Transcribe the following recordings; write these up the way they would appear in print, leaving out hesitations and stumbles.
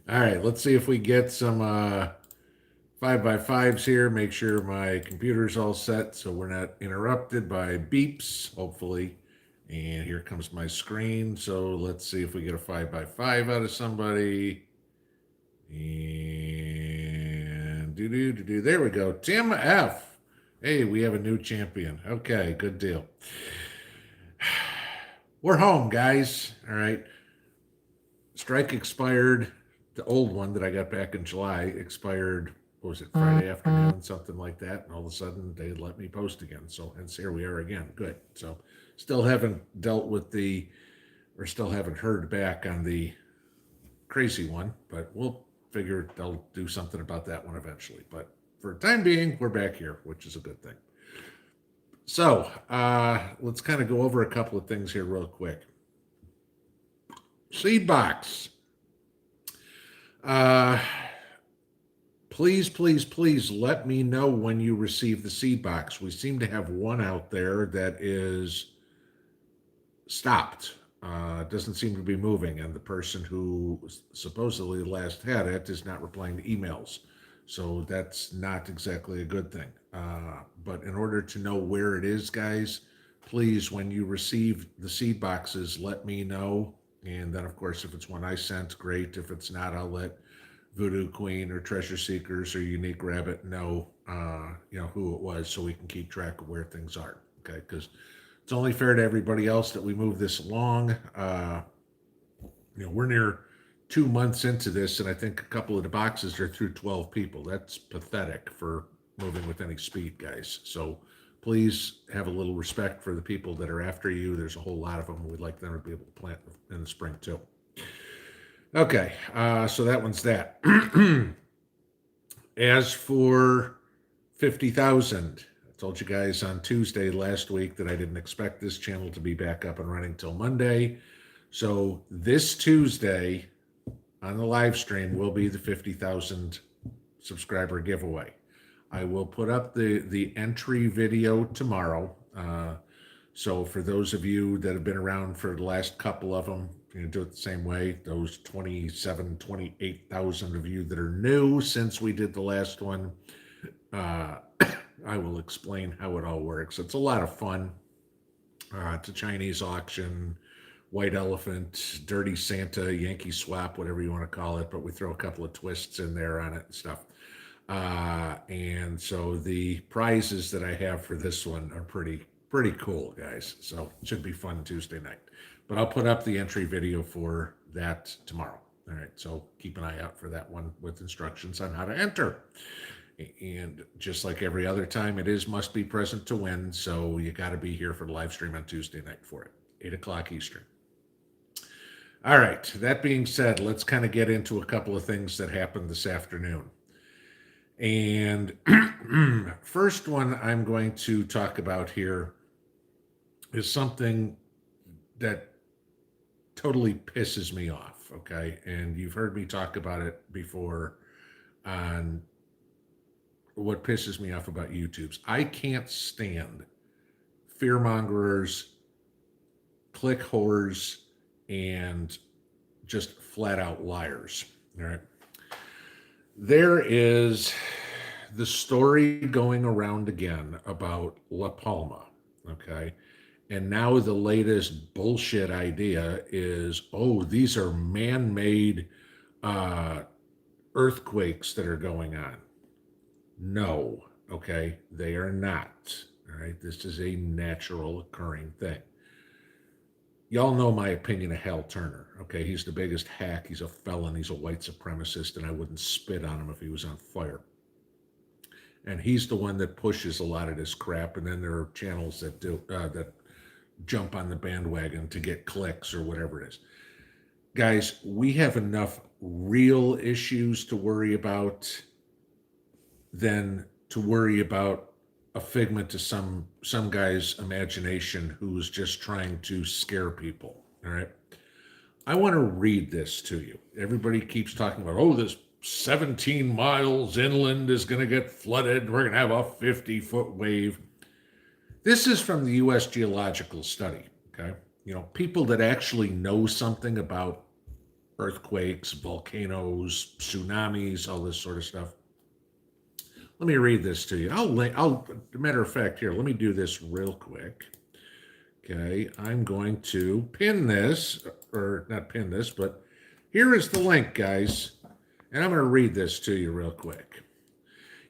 All right, let's see if we get some 5x5s here. Make sure my computer's all set so we're not interrupted by beeps, hopefully. And here comes my screen. So let's see if we get a 5x5 out of somebody. And do. There we go. Tim F. Hey, we have a new champion. Okay, good deal. We're home, guys. All right. Strike expired. The old one that I got back in July expired. What was it, Friday afternoon, something like that? And all of a sudden, they let me post again. So, hence here we are again. Good. So, still haven't dealt with or still haven't heard back on the crazy one, but we'll figure they'll do something about that one eventually. But for the time being, we're back here, which is a good thing. So, let's kind of go over a couple of things here real quick. Seed box. Please let me know when you receive the seed box. We seem to have one out there that is stopped. Doesn't seem to be moving, and the person who supposedly last had it is not replying to emails. So that's not exactly a good thing. But in order to know where it is, guys, please, when you receive the seed boxes, let me know. And then, of course, if it's one I sent, great. If it's not, I'll let Voodoo Queen or Treasure Seekers or Unique Rabbit know, who it was, so we can keep track of where things are. Okay, because it's only fair to everybody else that we move this along. We're near 2 months into this, and I think a couple of the boxes are through 12 people. That's pathetic for moving with any speed, guys. So please have a little respect for the people that are after you. There's a whole lot of them. We'd like them to be able to plant in the spring too. Okay, so that one's that. As for 50,000, I told you guys on Tuesday last week that I didn't expect this channel to be back up and running till Monday. So this Tuesday on the live stream will be the 50,000 subscriber giveaway. I will put up the entry video tomorrow. So for those of you that have been around for the last couple of them, you do it the same way. Those 28,000 of you that are new since we did the last one, I will explain how it all works. It's a lot of fun. It's a Chinese auction, white elephant, dirty Santa, Yankee swap, whatever you want to call it, but we throw a couple of twists in there on it and stuff. And so the prizes that I have for this one are pretty cool, guys. So it should be fun Tuesday night. But I'll put up the entry video for that tomorrow. All right, so keep an eye out for that one with instructions on how to enter. And just like every other time, it is must be present to win. So you got to be here for the live stream on Tuesday night for it, 8 o'clock Eastern. All right, that being said, let's kind of get into a couple of things that happened this afternoon. And first one I'm going to talk about here is something that totally pisses me off, okay? And you've heard me talk about it before on what pisses me off about YouTube's. I can't stand fearmongers, click whores, and just flat out liars, all right? There is the story going around again about La Palma, okay? And now the latest bullshit idea is, oh, these are man-made earthquakes that are going on. No, okay? They are not, all right? This is a natural occurring thing. Y'all know my opinion of Hal Turner, okay? He's the biggest hack. He's a felon. He's a white supremacist, and I wouldn't spit on him if he was on fire. And he's the one that pushes a lot of this crap, and then there are channels that do that jump on the bandwagon to get clicks or whatever it is. Guys, we have enough real issues to worry about than to worry about a figment of some guy's imagination who's just trying to scare people. All right. I want to read this to you. Everybody keeps talking about, oh, this 17 miles inland is going to get flooded. We're going to have a 50-foot wave. This is from the U.S. Geological Study. Okay. People that actually know something about earthquakes, volcanoes, tsunamis, all this sort of stuff. Let me read this to you. Matter of fact, here, let me do this real quick. Okay, I'm going to pin this, or not pin this, but here is the link, guys. And I'm going to read this to you real quick.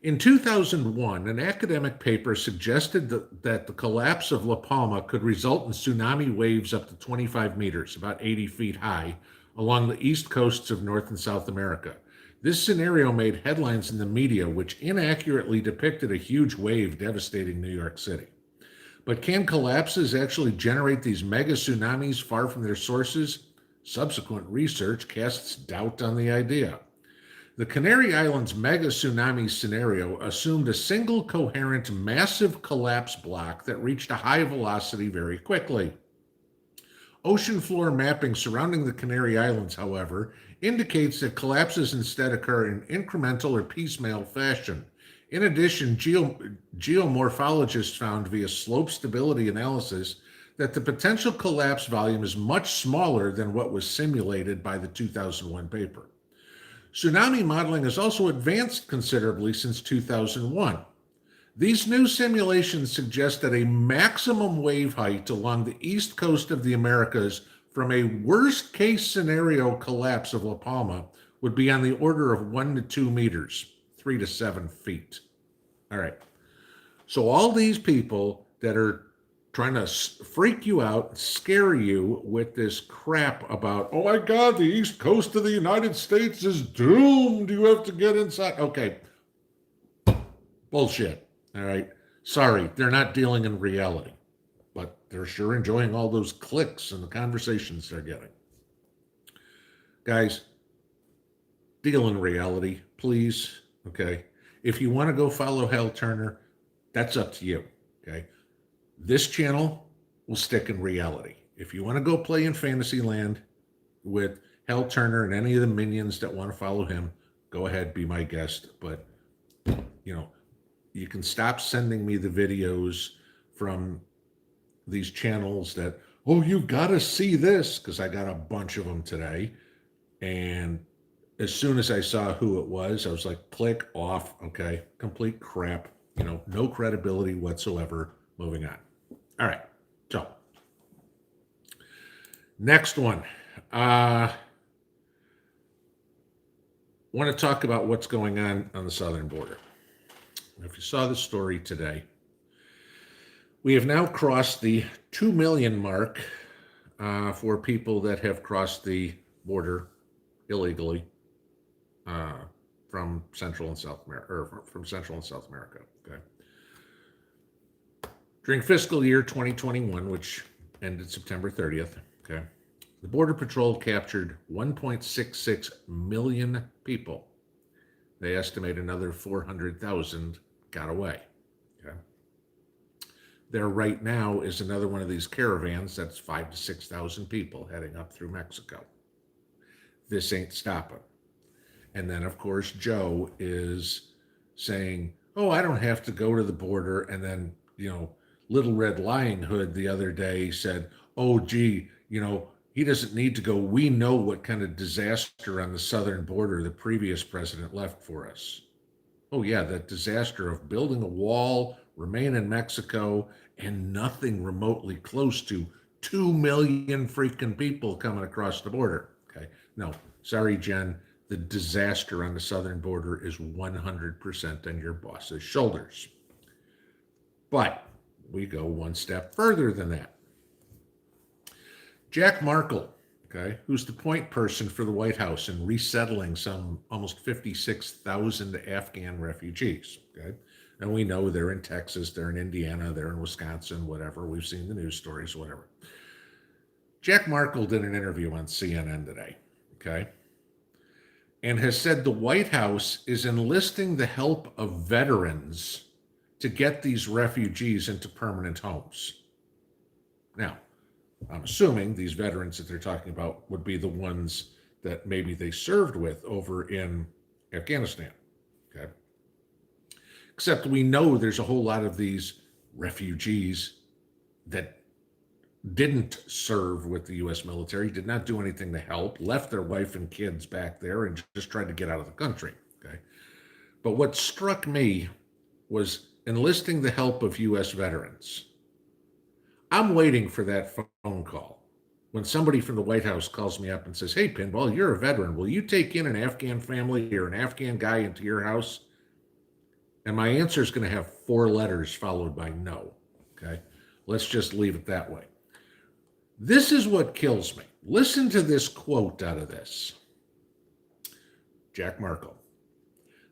In 2001, an academic paper suggested that the collapse of La Palma could result in tsunami waves up to 25 meters, about 80 feet high, along the east coasts of North and South America. This scenario made headlines in the media, which inaccurately depicted a huge wave devastating New York City. But can collapses actually generate these mega tsunamis far from their sources? Subsequent research casts doubt on the idea. The Canary Islands mega tsunami scenario assumed a single coherent massive collapse block that reached a high velocity very quickly. Ocean floor mapping surrounding the Canary Islands, however, indicates that collapses instead occur in incremental or piecemeal fashion. In addition, geomorphologists found via slope stability analysis that the potential collapse volume is much smaller than what was simulated by the 2001 paper. Tsunami modeling has also advanced considerably since 2001. These new simulations suggest that a maximum wave height along the east coast of the Americas from a worst-case scenario collapse of La Palma would be on the order of 1 to 2 meters, 3 to 7 feet. All right. So all these people that are trying to freak you out, scare you with this crap about, oh my God, the east coast of the United States is doomed. You have to get inside. Okay. Bullshit. All right. Sorry, they're not dealing in reality, but they're sure enjoying all those clicks and the conversations they're getting. Guys, deal in reality, please. Okay. If you want to go follow Hal Turner, that's up to you. Okay. This channel will stick in reality. If you want to go play in Fantasyland with Hal Turner and any of the minions that want to follow him, go ahead, be my guest. But, you can stop sending me the videos from these channels that, oh, you got to see this, because I got a bunch of them today. And as soon as I saw who it was, I was like, click off. Okay. Complete crap. No credibility whatsoever. Moving on. All right. So, next one. Want to talk about what's going on the southern border. If you saw the story today, we have now crossed the 2 million mark for people that have crossed the border illegally from Central and South America, or from Central and South America. Okay. During fiscal year 2021, which ended September 30th, okay, the Border Patrol captured 1.66 million people. They estimate another 400,000 got away. Okay. There right now is another one of these caravans that's 5,000 to 6,000 people heading up through Mexico. This ain't stopping. And then, of course, Joe is saying, oh, I don't have to go to the border. And then, Little Red Lying Hood the other day said, oh, gee, he doesn't need to go. We know what kind of disaster on the southern border the previous president left for us. Oh, yeah, that disaster of building a wall, remain in Mexico, and nothing remotely close to 2 million freaking people coming across the border. Okay. No, sorry, Jen. The disaster on the southern border is 100% on your boss's shoulders. But we go one step further than that. Jack Markle, okay, who's the point person for the White House in resettling some almost 56,000 Afghan refugees, okay? And we know they're in Texas, they're in Indiana, they're in Wisconsin, whatever. We've seen the news stories, whatever. Jack Markle did an interview on CNN today, okay? And has said the White House is enlisting the help of veterans to get these refugees into permanent homes. Now, I'm assuming these veterans that they're talking about would be the ones that maybe they served with over in Afghanistan, okay? Except we know there's a whole lot of these refugees that didn't serve with the U.S. military, did not do anything to help, left their wife and kids back there and just tried to get out of the country. Okay. But what struck me was enlisting the help of U.S. veterans. I'm waiting for that phone call when somebody from the White House calls me up and says, "Hey, Pinball, you're a veteran. Will you take in an Afghan family or an Afghan guy into your house?" And my answer is going to have 4 letters followed by no. Okay. Let's just leave it that way. This is what kills me. Listen to this quote out of this. Jack Markle.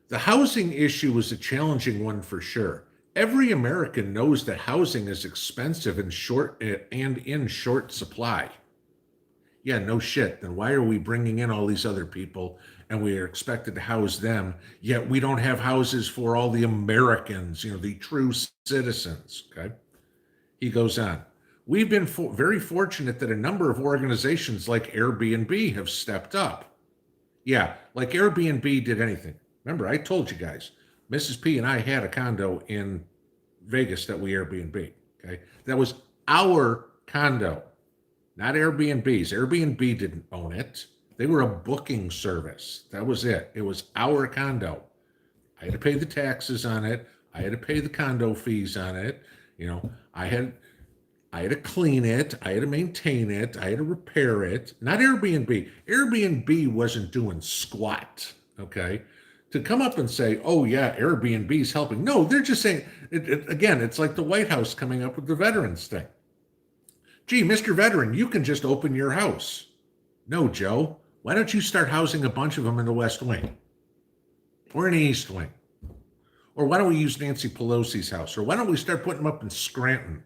The housing issue is a challenging one for sure. Every American knows that housing is expensive and in short supply. Yeah, no shit. Then why are we bringing in all these other people and we are expected to house them, yet we don't have houses for all the Americans, the true citizens, okay? He goes on. We've been very fortunate that a number of organizations like Airbnb have stepped up. Yeah, like Airbnb did anything. Remember, I told you guys, Mrs. P and I had a condo in Vegas that we Airbnb, okay? That was our condo, not Airbnb's. Airbnb didn't own it. They were a booking service. That was it. It was our condo. I had to pay the taxes on it. I had to pay the condo fees on it. I had to clean it. I had to maintain it. I had to repair it. Not Airbnb. Airbnb wasn't doing squat, okay? To come up and say, "Oh yeah, Airbnb's helping." No, they're just saying, again, it's like the White House coming up with the veterans thing. Gee, Mr. Veteran, you can just open your house. No, Joe. Why don't you start housing a bunch of them in the West Wing? Or in the East Wing? Or why don't we use Nancy Pelosi's house? Or why don't we start putting them up in Scranton?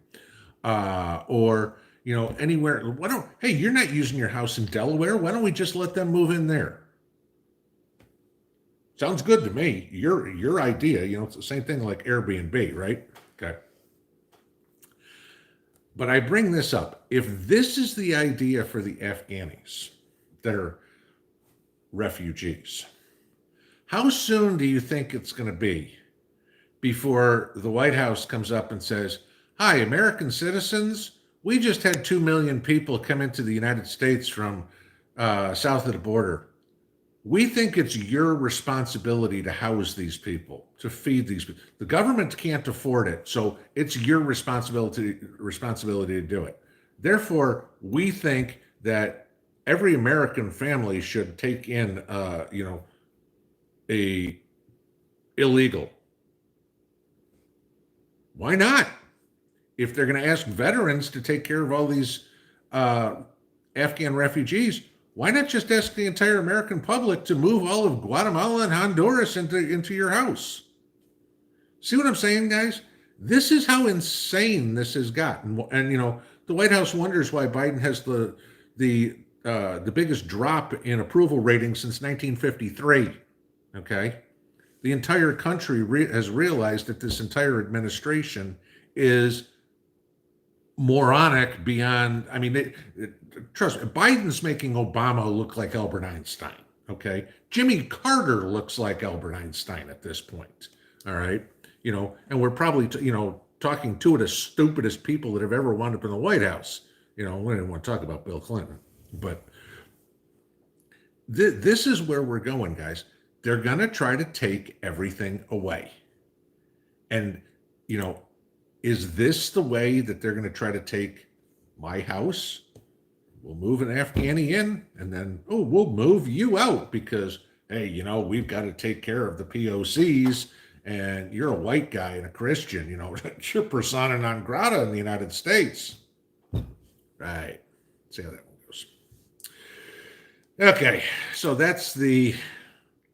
Or anywhere. Hey, you're not using your house in Delaware. Why don't we just let them move in there? Sounds good to me. Your idea, it's the same thing like Airbnb, right? Okay. But I bring this up. If this is the idea for the Afghanis that are refugees, how soon do you think it's going to be before the White House comes up and says, "Hi, American citizens, we just had 2 million people come into the United States from south of the border. We think it's your responsibility to house these people, to feed these people. The government can't afford it, so it's your responsibility to do it. Therefore, we think that every American family should take in, a illegal." Why not? If they're going to ask veterans to take care of all these Afghan refugees, why not just ask the entire American public to move all of Guatemala and Honduras into your house? See what I'm saying, guys? This is how insane this has gotten. And the White House wonders why Biden has the biggest drop in approval rating since 1953. Okay, the entire country has realized that this entire administration is moronic beyond. I mean, trust me, Biden's making Obama look like Albert Einstein. Okay, Jimmy Carter looks like Albert Einstein at this point. All right, and we're probably talking two of the stupidest people that have ever wound up in the White House. We didn't want to talk about Bill Clinton, but this is where we're going, guys. They're going to try to take everything away. And, is this the way that they're going to try to take my house? We'll move an Afghani in and then, we'll move you out because, hey, we've got to take care of the POCs and you're a white guy and a Christian, you're persona non grata in the United States. Right. See how that one goes. Okay. So that's the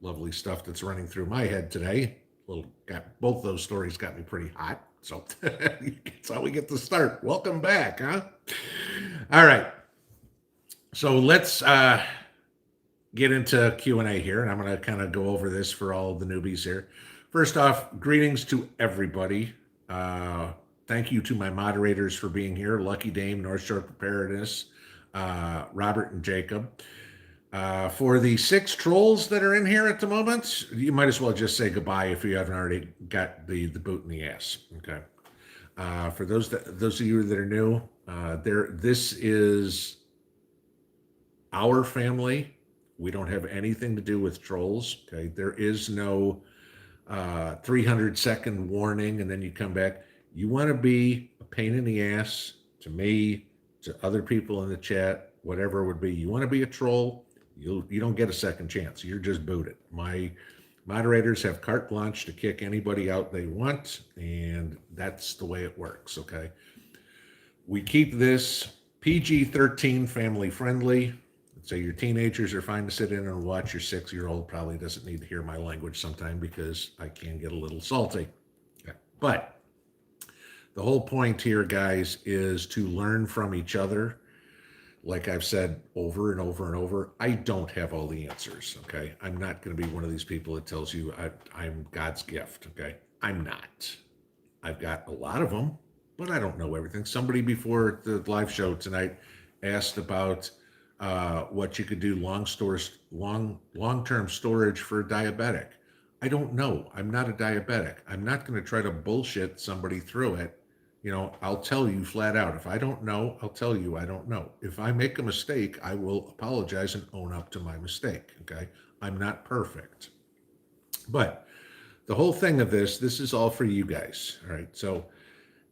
lovely stuff that's running through my head today. Both those stories got me pretty hot. So that's how we get to start. Welcome back, huh? All right. So let's get into Q&A here, and I'm going to kind of go over this for all of the newbies here. First off, greetings to everybody. Thank you to my moderators for being here. Lucky Dame, North Shore Preparedness, Robert and Jacob. For the 6 trolls that are in here at the moment, you might as well just say goodbye if you haven't already got the boot in the ass. Okay. For those of you that are new, this is our family. We don't have anything to do with trolls. Okay, there is no 300-second warning, and then you come back. You want to be a pain in the ass to me, to other people in the chat, whatever it would be. You want to be a troll, you don't get a second chance. You're just booted. My moderators have carte blanche to kick anybody out they want, and that's the way it works. Okay, we keep this PG-13, family friendly. So your teenagers are fine to sit in and watch. Your 6-year-old probably doesn't need to hear my language sometime because I can get a little salty. Okay. But the whole point here, guys, is to learn from each other. Like I've said over and over and over, I don't have all the answers. Okay, I'm not going to be one of these people that tells you I'm God's gift. Okay, I'm not. I've got a lot of them, but I don't know everything. Somebody before the live show tonight asked about what you could do long-term storage for a diabetic. I don't know. I'm not a diabetic. I'm not going to try to bullshit somebody through it. I'll tell you flat out. If I don't know, I'll tell you I don't know. If I make a mistake, I will apologize and own up to my mistake. Okay, I'm not perfect, but the whole thing of this is all for you guys. All right, so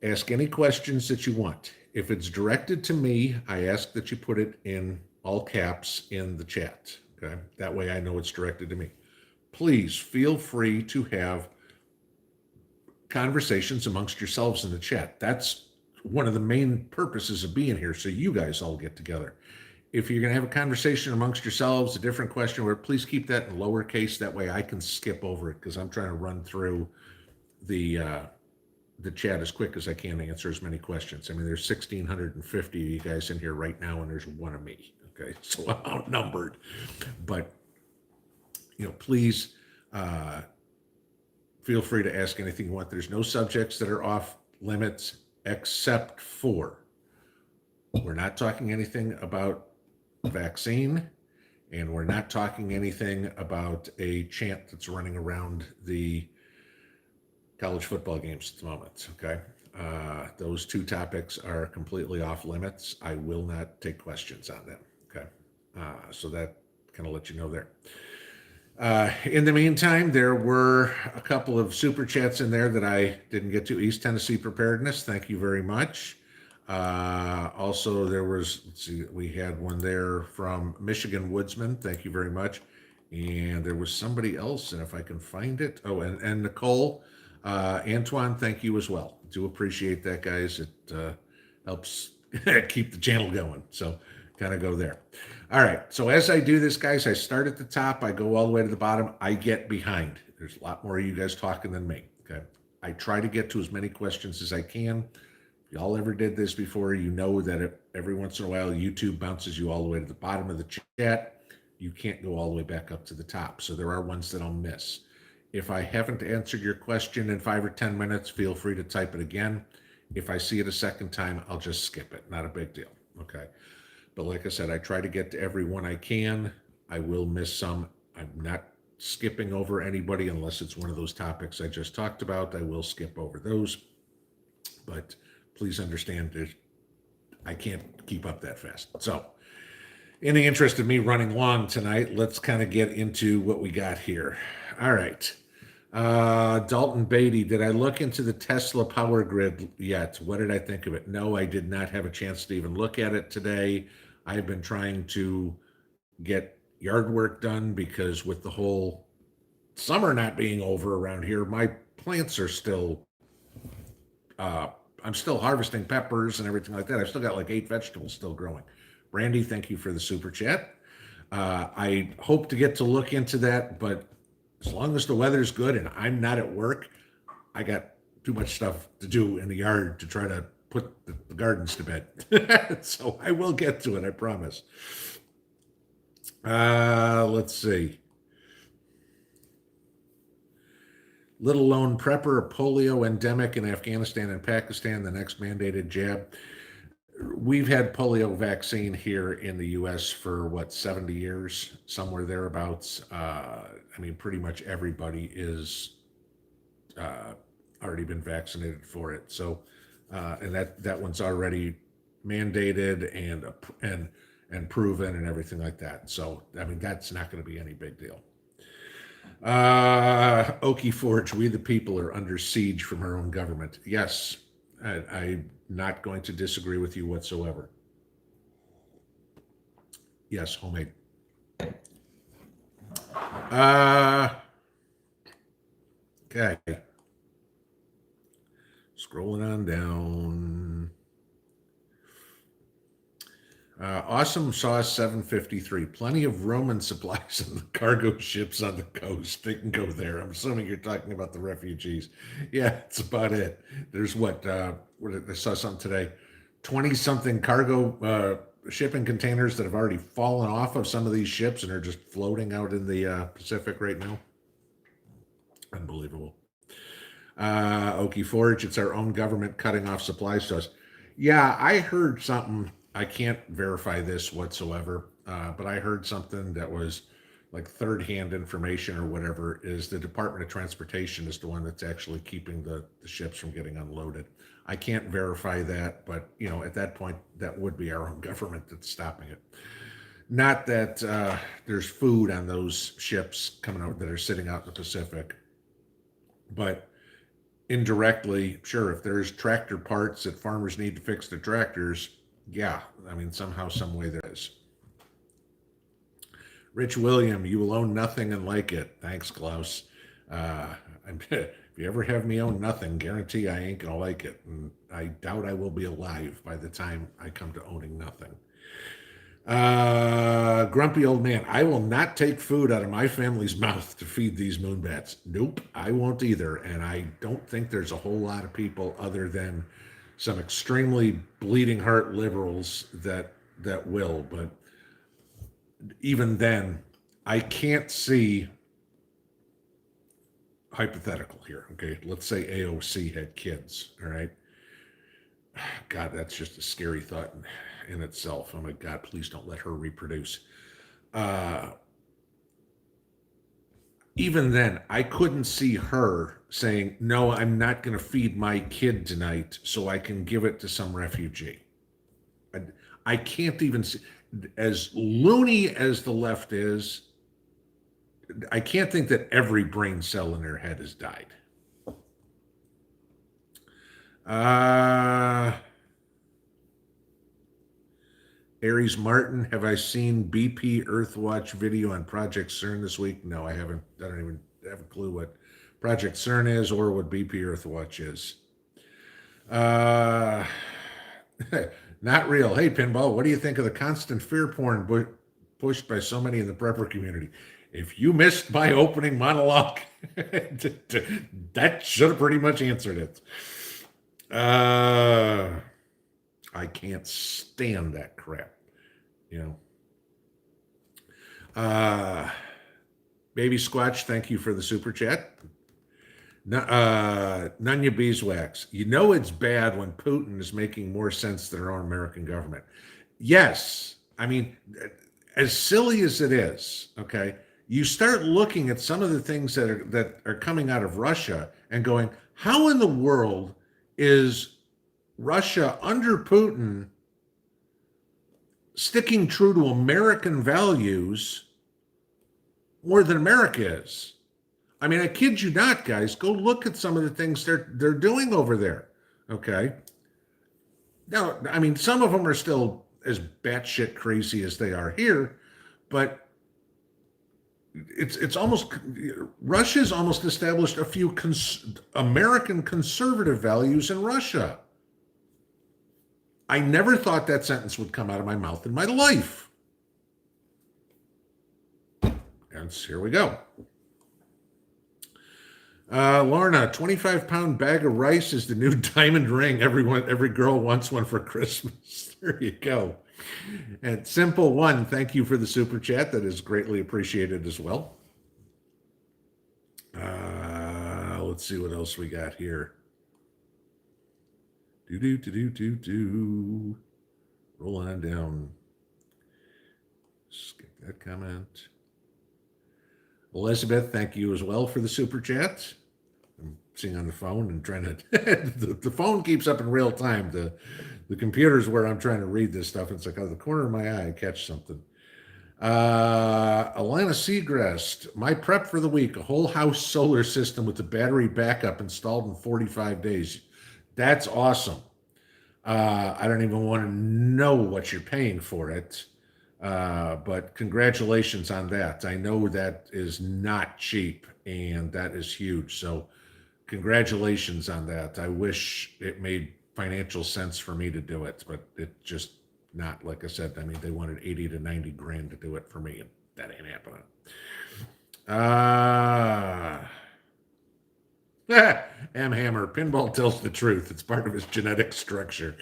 ask any questions that you want. If it's directed to me, I ask that you put it in all caps in the chat. Okay, that way I know it's directed to me. Please feel free to have conversations amongst yourselves in the chat. That's one of the main purposes of being here, so you guys all get together. If you're going to have a conversation amongst yourselves, a different question, please keep that in lowercase. That way I can skip over it because I'm trying to run through the chat as quick as I can to answer as many questions. I mean, there's 1,650 of you guys in here right now, and there's one of me. Okay, so I'm outnumbered. But please feel free to ask anything you want. There's no subjects that are off limits except for we're not talking anything about vaccine, and we're not talking anything about a chant that's running around the college football games at the moment. Okay, those two topics are completely off limits. I will not take questions on them. Okay, so that kind of let you know there. In the meantime, there were a couple of super chats in there that I didn't get to. East Tennessee Preparedness, thank you very much. Also, there was, let's see, we had one there from Michigan Woodsman, thank you very much. And there was somebody else, and if I can find it, and Nicole, Antoine, thank you as well. Do appreciate that, guys. It helps keep the channel going. So kind of go there. All right. So as I do this, guys, I start at the top. I go all the way to the bottom. I get behind. There's a lot more of you guys talking than me. Okay. I try to get to as many questions as I can. If y'all ever did this before, you know that every once in a while, YouTube bounces you all the way to the bottom of the chat. You can't go all the way back up to the top. So there are ones that I'll miss. If I haven't answered your question in 5 or 10 minutes, feel free to type it again. If I see it a second time, I'll just skip it. Not a big deal. Okay. But like I said, I try to get to everyone I can. I will miss some. I'm not skipping over anybody unless it's one of those topics I just talked about. I will skip over those. But please understand that I can't keep up that fast. So in the interest of me running long tonight, let's kind of get into what we got here. All right. Dalton Beatty, did I look into the Tesla power grid yet? What did I think of it? No, I did not have a chance to even look at it today. I've been trying to get yard work done because with the whole summer not being over around here, my plants are still, I'm still harvesting peppers and everything like that. I've still got like 8 vegetables still growing. Brandy, thank you for the super chat. I hope to get to look into that, but as long as the weather's good and I'm not at work, I got too much stuff to do in the yard to try to put the gardens to bed. So I will get to it, I promise. Let's see. Little lone prepper, polio endemic in Afghanistan and Pakistan, the next mandated jab. We've had polio vaccine here in the U.S. for 70 years, somewhere thereabouts. I mean, pretty much everybody is already been vaccinated for it. So and that one's already mandated and proven and everything like that. So I mean, that's not going to be any big deal. Okie Forge, we the people are under siege from our own government. Yes, I'm not going to disagree with you whatsoever. Yes, homemade. Uh, okay. Scrolling on down. Awesome Sauce 753. Plenty of Roman supplies on the cargo ships on the coast. They can go there. I'm assuming you're talking about the refugees. Yeah, that's about it. There's I saw something today. 20 something cargo shipping containers that have already fallen off of some of these ships and are just floating out in the Pacific right now. Unbelievable. Okie Forge, it's our own government cutting off supplies to us. Yeah, I heard something. I can't verify this whatsoever, but I heard something that was like third-hand information or whatever. Is the Department of Transportation is the one that's actually keeping the ships from getting unloaded. I can't verify that, but at that point, that would be our own government that's stopping it. Not that there's food on those ships coming out that are sitting out in the Pacific, but indirectly, sure, if there's tractor parts that farmers need to fix their tractors, yeah, I mean, somehow, some way there is. Rich William, you will own nothing and like it. Thanks, Klaus. If you ever have me own nothing, guarantee I ain't gonna like it. And I doubt I will be alive by the time I come to owning nothing. Grumpy old man, I will not take food out of my family's mouth to feed these moonbats. Nope, I won't either. And I don't think there's a whole lot of people other than some extremely bleeding heart liberals that will. But even then, I can't see, hypothetical here. Okay, let's say AOC had kids. All right. God, that's just a scary thought in itself. Oh my God, please don't let her reproduce. Uh, Even then, I couldn't see her saying, no, I'm not going to feed my kid tonight so I can give it to some refugee. I, I can't even see, as loony as the left is, I can't think that every brain cell in their head has died. Uh, Aries Martin, have I seen BP Earthwatch video on Project CERN this week? No, I haven't. I don't even have a clue what Project CERN is or what BP Earthwatch is. Uh, Not real. Hey, Pinball, what do you think of the constant fear porn pushed by so many in the prepper community? If you missed my opening monologue, that should have pretty much answered it. I can't stand that crap, you know. Baby Squatch, thank you for the super chat. Nunya Beeswax, you know it's bad when Putin is making more sense than our own American government. Yes, I mean, as silly as it is, okay, you start looking at some of the things that are coming out of Russia and going, how in the world is Russia under Putin sticking true to American values more than America is? I mean, I kid you not, guys. Go look at some of the things they're doing over there. Okay. Now, I mean, some of them are still as batshit crazy as they are here, but it's almost, Russia's almost established a few American conservative values in Russia. I never thought that sentence would come out of my mouth in my life. And here we go. Lorna, 25-pound bag of rice is the new diamond ring. Every girl wants one for Christmas. There you go. And Simple One, thank you for the super chat. That is greatly appreciated as well. Let's see what else we got here. Roll on down. Skip that comment. Elizabeth, thank you as well for the super chat. bouncing on the phone and trying to, the phone keeps up in real time. The computer's where I'm trying to read this stuff. It's like out of the corner of my eye, I catch something. Alana Seagrest, my prep for the week, a whole house solar system with the battery backup installed in 45 days. That's awesome. I don't even want to know what you're paying for it. But congratulations on that. I know that is not cheap and that is huge. So congratulations on that. I wish it made financial sense for me to do it, but it just not. Like I said, I mean, they wanted 80 to 90 grand to do it for me, and that ain't happening. M. Hammer, pinball tells the truth. It's part of his genetic structure.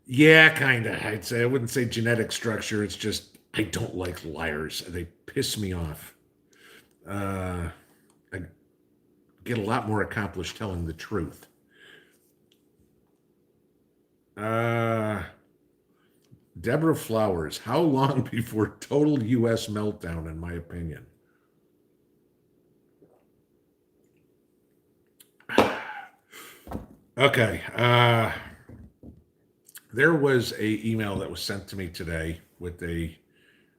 Yeah, kind of. I'd say I wouldn't say genetic structure. It's just I don't like liars. They piss me off. I get a lot more accomplished telling the truth. Deborah Flowers, how long before total U.S. meltdown, in my opinion? Okay. There was a email that was sent to me today with a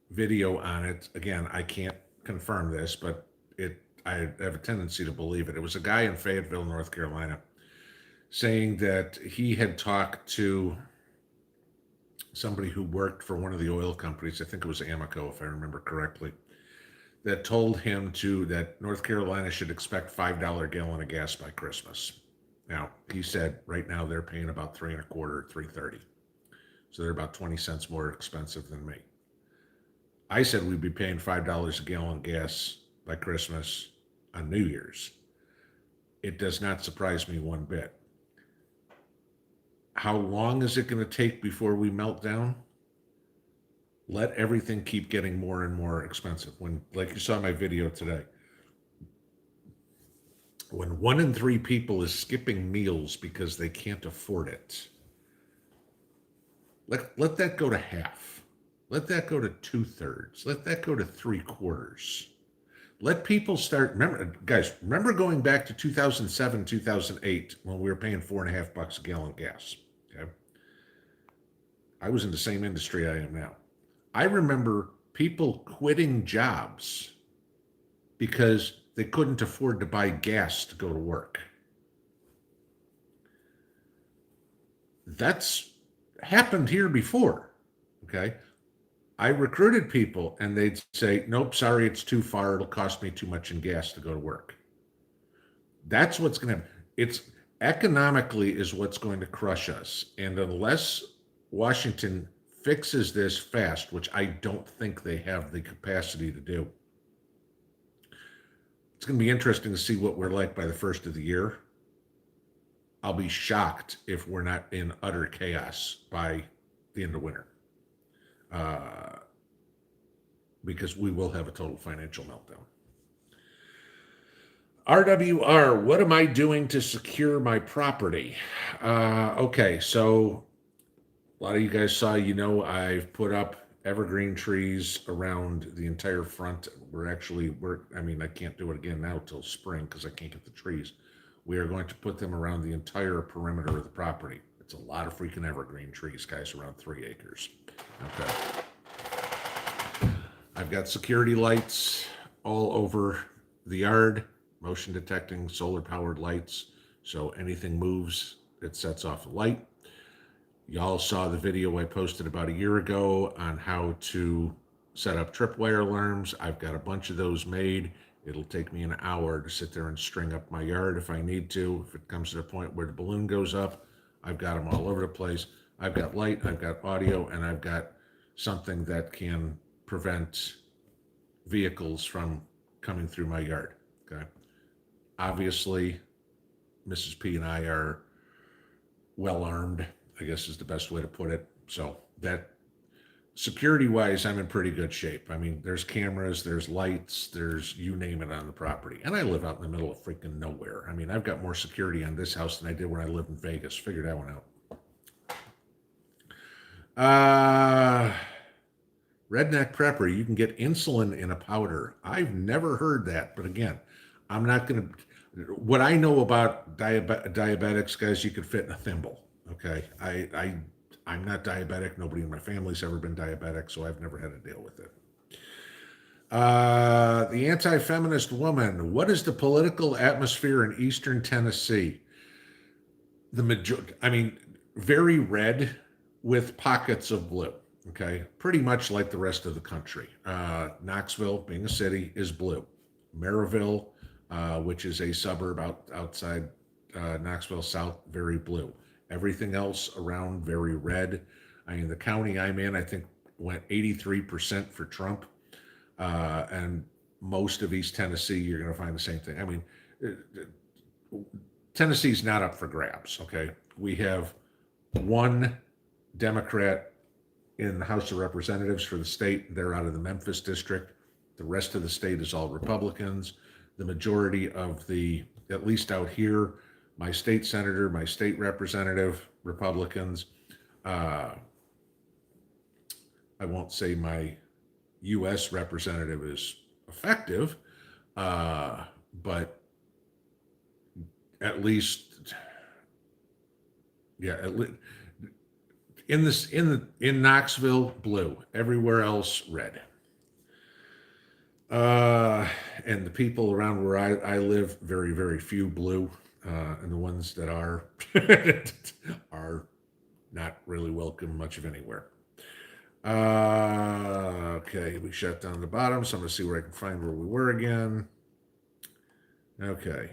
video on it. Again, I can't confirm this, but I have a tendency to believe it. It was a guy in Fayetteville, North Carolina, saying that he had talked to somebody who worked for one of the oil companies. I think it was Amoco, if I remember correctly, that told him that North Carolina should expect $5 a gallon of gas by Christmas. Now, he said right now they're paying about $3.25, $3.30. So they're about 20 cents more expensive than me. I said we'd be paying $5 a gallon of gas by Christmas on New Year's. It does not surprise me one bit. How long is it going to take before we melt down? Let everything keep getting more and more expensive. When, like you saw in my video today, when 1 in 3 people is skipping meals because they can't afford it, let that go to half. Let that go to 2/3. Let that go to 3/4. Let people start. Remember going back to 2007, 2008 when we were paying $4.50 a gallon gas. Okay, I was in the same industry I am now. I remember people quitting jobs because they couldn't afford to buy gas to go to work. That's happened here before. Okay. I recruited people and they'd say, nope, sorry, it's too far. It'll cost me too much in gas to go to work. That's what's going to happen. It's economically is what's going to crush us. And unless Washington fixes this fast, which I don't think they have the capacity to do, it's going to be interesting to see what we're like by the first of the year. I'll be shocked if we're not in utter chaos by the end of winter. Because we will have a total financial meltdown. RWR, what am I doing to secure my property? Okay, so a lot of you guys saw, I've put up evergreen trees around the entire front. I can't do it again now till spring because I can't get the trees. We are going to put them around the entire perimeter of the property. It's a lot of freaking evergreen trees, guys, around 3 acres. Okay. I've got security lights all over the yard, motion detecting, solar powered lights. So anything moves, it sets off a light. Y'all saw the video I posted about a year ago on how to set up tripwire alarms. I've got a bunch of those made. It'll take me an hour to sit there and string up my yard if I need to. If it comes to the point where the balloon goes up, I've got them all over the place. I've got light, I've got audio, and I've got something that can prevent vehicles from coming through my yard. Okay. Obviously, Mrs. P and I are well armed, I guess is the best way to put it. So that security wise, I'm in pretty good shape. I mean, there's cameras, there's lights, there's you name it on the property. And I live out in the middle of freaking nowhere. I mean, I've got more security on this house than I did when I lived in Vegas. Figure that one out. Redneck Prepper, you can get insulin in a powder. I've never heard that, but again, I'm not going to, what I know about diabetics, guys, you could fit in a thimble. Okay, I'm not diabetic. Nobody in my family's ever been diabetic, so I've never had to deal with it. The anti-feminist woman. What is the political atmosphere in Eastern Tennessee? The majority, I mean, very red with pockets of blue. Okay, pretty much like the rest of the country. Knoxville, being a city, is blue. Maryville, which is a suburb outside Knoxville South, very blue. Everything else around very red. I mean, the county I'm in, I think, went 83% for Trump, and most of East Tennessee, you're going to find the same thing. I mean, Tennessee's not up for grabs. Okay, we have one Democrat in the House of Representatives for the state. They're out of the Memphis district. The rest of the state is all Republicans. The majority of the, at least out here, my state senator, my state representative, Republicans. I won't say my U.S. representative is effective, but at least, yeah, in Knoxville, blue. Everywhere else, red. And the people around where I live, very, very few blue, and the ones that are are not really welcome much of anywhere. Okay, we shut down the bottom, so I'm going to see where I can find where we were again. Okay.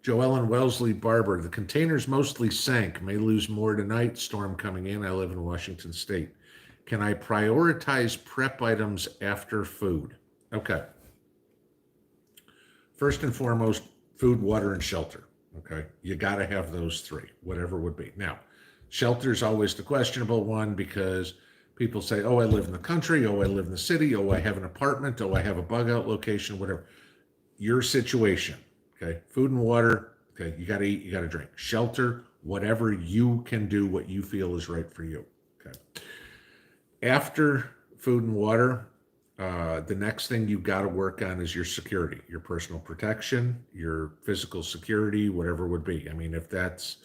Joellen Wellesley Barber, the containers mostly sank, may lose more tonight, storm coming in. I live in Washington State. Can I prioritize prep items after food? Okay. First and foremost, food, water, and shelter. Okay. You got to have those three, whatever would be. Now, shelter is always the questionable one because people say, oh, I live in the country. Oh, I live in the city. Oh, I have an apartment. Oh, I have a bug out location, whatever. Your situation. Okay. Food and water. Okay. You got to eat. You got to drink. Shelter, whatever you can do, what you feel is right for you. Okay. After food and water, the next thing you've got to work on is your security, your personal protection, your physical security, whatever it would be. I mean, if that's,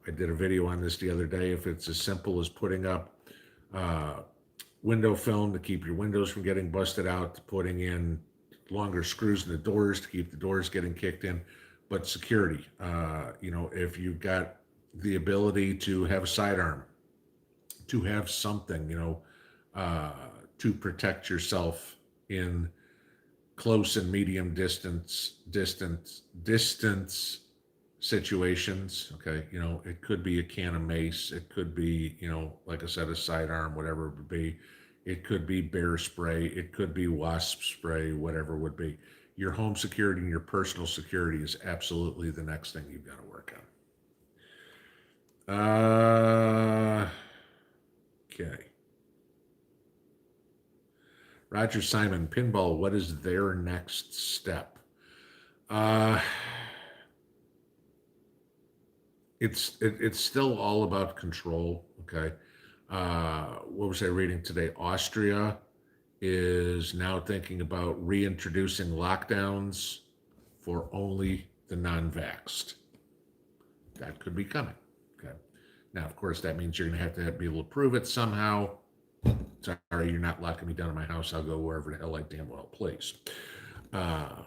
I did a video on this the other day, if it's as simple as putting up window film to keep your windows from getting busted out, to putting in longer screws in the doors to keep the doors getting kicked in, but security, if you've got the ability to have a sidearm, to have something, to protect yourself in close and medium distance situations. Okay. It could be a can of mace. It could be, like I said, a sidearm, whatever it would be. It could be bear spray. It could be wasp spray, whatever it would be. Your home security and your personal security is absolutely the next thing you've got to work on. Okay. Roger Simon, Pinball, what is their next step? It's still all about control. Okay. What was I reading today? Austria is now thinking about reintroducing lockdowns for only the non-vaxxed. That could be coming. Okay. Now, of course, that means you're going to have to be able to prove it somehow. Sorry, you're not locking me down in my house. I'll go wherever the hell I damn well please. But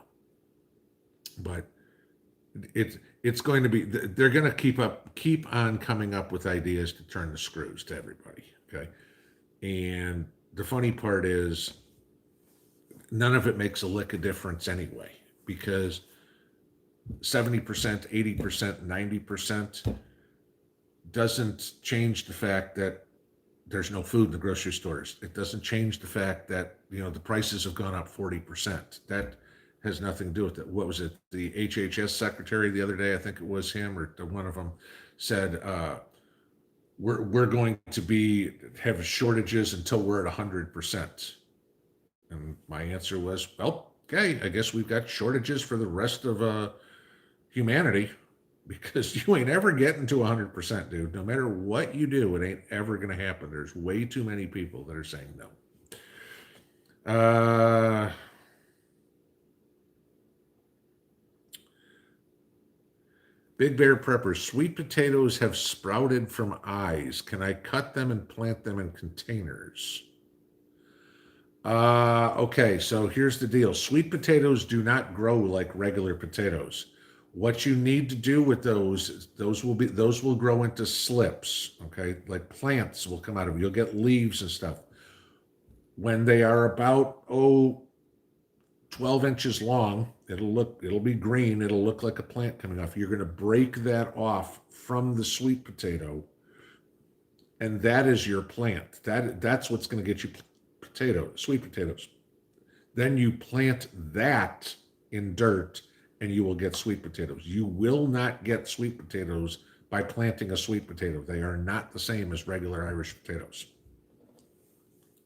it's going to be, they're going to keep on coming up with ideas to turn the screws to everybody. Okay. And the funny part is none of it makes a lick of difference anyway, because 70%, 80%, 90% doesn't change the fact that there's no food in the grocery stores. It doesn't change the fact that, the prices have gone up 40%. That has nothing to do with it. What was it? The HHS secretary the other day, I think it was him or one of them, said, we're going to have shortages until we're at 100%. And my answer was, well, okay, I guess we've got shortages for the rest of humanity, because you ain't ever getting to 100%, dude. No matter what you do, it ain't ever going to happen. There's way too many people that are saying no. Big Bear Prepper, sweet potatoes have sprouted from eyes. Can I cut them and plant them in containers? Okay, so here's the deal. Sweet potatoes do not grow like regular potatoes. What you need to do with those, those will grow into slips, okay? Like plants will come out of it. You'll get leaves and stuff. When they are about 12 inches long, it'll be green, it'll look like a plant coming off. You're going to break that off from the sweet potato, and that is your plant. That's what's going to get you sweet potatoes. Then you plant that in dirt and you will get sweet potatoes. You will not get sweet potatoes by planting a sweet potato. They are not the same as regular Irish potatoes.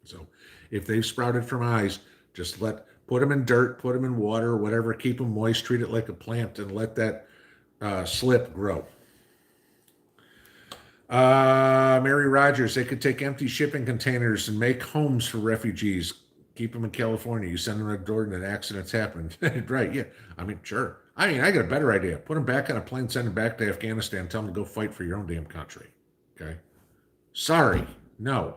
So if they've sprouted from eyes, just put them in dirt, put them in water, whatever, keep them moist, treat it like a plant, and let that slip grow. Mary Rogers, they could take empty shipping containers and make homes for refugees. Keep them in California. You send them a door and an accident's happened. Right, yeah. I mean, sure. I mean, I got a better idea. Put them back on a plane, send them back to Afghanistan, tell them to go fight for your own damn country. Okay? Sorry. No.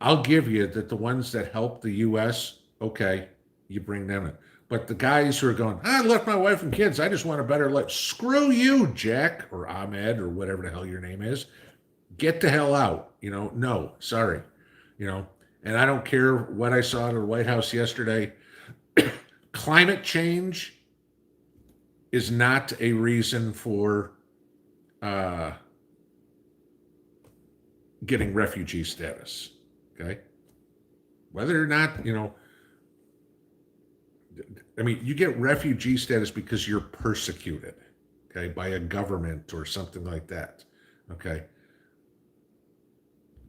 I'll give you that the ones that help the U.S., okay, you bring them in. But the guys who are going, I left my wife and kids, I just want a better life. Screw you, Jack, or Ahmed, or whatever the hell your name is. Get the hell out. No, sorry. And I don't care what I saw at the White House yesterday. Climate change is not a reason for getting refugee status. Okay? Whether or not, you get refugee status because you're persecuted, okay, by a government or something like that, okay?